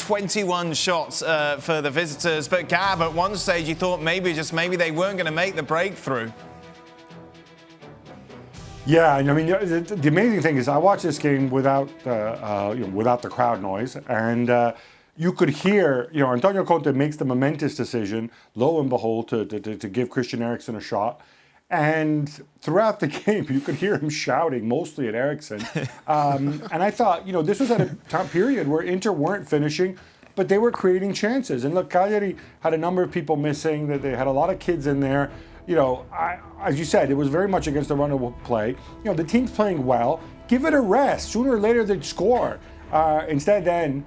21 shots for the visitors. But Gab, at one stage, you thought maybe they weren't going to make the breakthrough. Yeah, I mean, the amazing thing is I watched this game without the crowd noise, and you could hear, Antonio Conte makes the momentous decision, lo and behold, to give Christian Eriksen a shot. And throughout the game, you could hear him shouting, mostly at Eriksen. And I thought, this was at a time period where Inter weren't finishing, but they were creating chances. And look, Cagliari had a number of people missing, that they had a lot of kids in there. As you said, it was very much against the run of play. The team's playing well. Give it a rest. Sooner or later, they'd score. Instead, then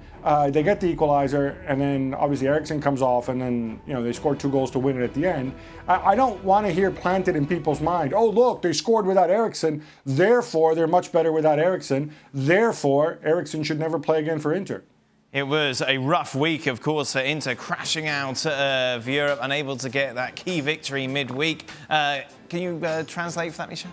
they get the equalizer, and then obviously Eriksen comes off, and then they score 2 goals to win it at the end. I don't want to hear planted in people's mind, oh look, they scored without Eriksen, therefore they're much better without Eriksen, therefore Eriksen should never play again for Inter. It was a rough week, of course, for Inter, crashing out of Europe, unable to get that key victory midweek. Can you translate for that, Misha?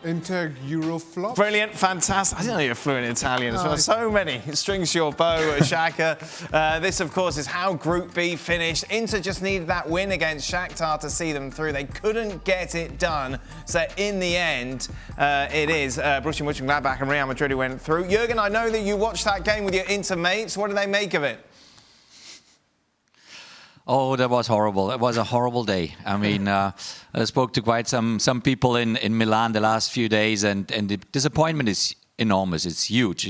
Inter Euroflop. Brilliant, fantastic. I didn't know you were fluent in Italian as well. So many strings to your bow, Shaka. This, of course, is how Group B finished. Inter just needed that win against Shakhtar to see them through. They couldn't get it done. So in the end, it is Borussia Mönchengladbach and Real Madrid who went through. Jürgen, I know that you watched that game with your Inter mates. What do they make of it? Oh, that was horrible. It was a horrible day. I mean, I spoke to quite some people in Milan the last few days, and the disappointment is enormous. It's huge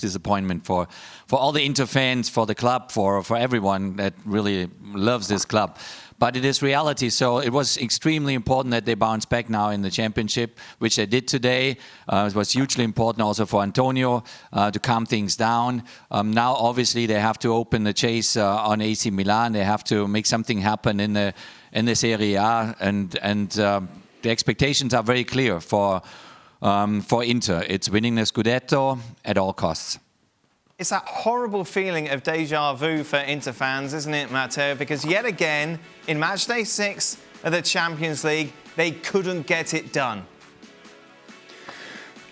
disappointment for all the Inter fans, for the club, for everyone that really loves this club. But it is reality, so it was extremely important that they bounce back now in the championship, which they did today. It was hugely important also for Antonio to calm things down. Now, obviously, they have to open the chase on AC Milan. They have to make something happen in the Serie A, and the expectations are very clear for Inter. It's winning the Scudetto at all costs. It's that horrible feeling of déjà vu for Inter fans, isn't it, Matteo? Because yet again, in matchday 6 of the Champions League, they couldn't get it done.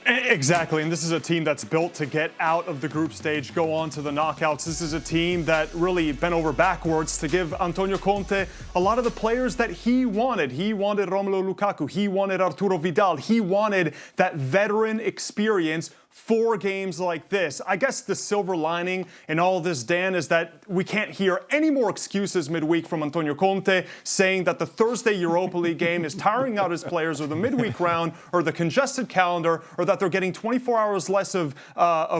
Exactly, and this is a team that's built to get out of the group stage, go on to the knockouts. This is a team that really bent over backwards to give Antonio Conte a lot of the players that he wanted. He wanted Romelu Lukaku, he wanted Arturo Vidal, he wanted that veteran experience. 4 games like this. I guess the silver lining in all this, Dan, is that we can't hear any more excuses midweek from Antonio Conte saying that the Thursday Europa League game is tiring out his players, or the midweek round, or the congested calendar, or that they're getting 24 hours less of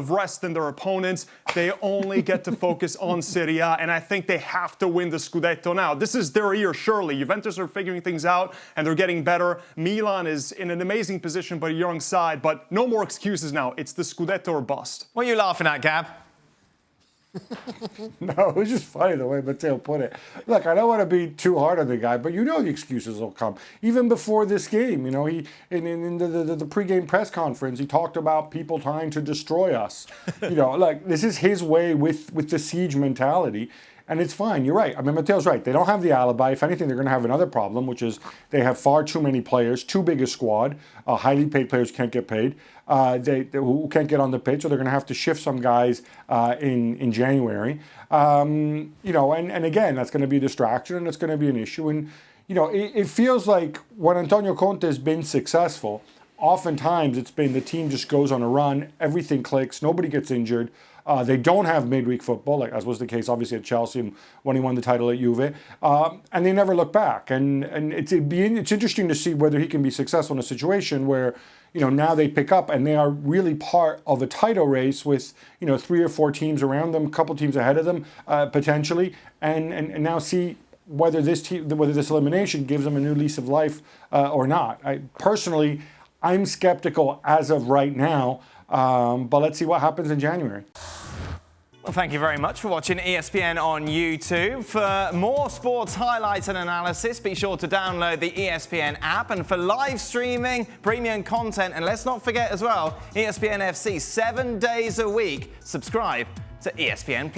rest than their opponents. They only get to focus on Serie A, and I think they have to win the Scudetto now. This is their year, surely. Juventus are figuring things out, and they're getting better. Milan is in an amazing position, but a young side. But no more excuses now. It's the Scudetto or bust. What are you laughing at, Gab? No, it was just funny the way Matteo put it. Look, I don't want to be too hard on the guy, but the excuses will come. Even before this game, he in the pregame press conference, he talked about people trying to destroy us. This is his way with the siege mentality. And it's fine. You're right. I mean, Matteo's right. They don't have the alibi. If anything, they're going to have another problem, which is they have far too many players, too big a squad. Highly paid players can't get paid. Who can't get on the pitch, or they're going to have to shift some guys in January. And again, that's going to be a distraction, and it's going to be an issue. And it feels like when Antonio Conte has been successful, oftentimes it's been the team just goes on a run, everything clicks, nobody gets injured. They don't have midweek football, like as was the case obviously at Chelsea when he won the title at Juve, and they never look back. And it's interesting to see whether he can be successful in a situation where now they pick up and they are really part of a title race with 3 or 4 teams around them, a couple teams ahead of them potentially, and now see whether this elimination gives them a new lease of life or not. I'm skeptical as of right now. But let's see what happens in January. Well, thank you very much for watching ESPN on YouTube. For more sports highlights and analysis, be sure to download the ESPN app. And for live streaming, premium content, and let's not forget as well, ESPN FC 7 days a week. Subscribe to ESPN+.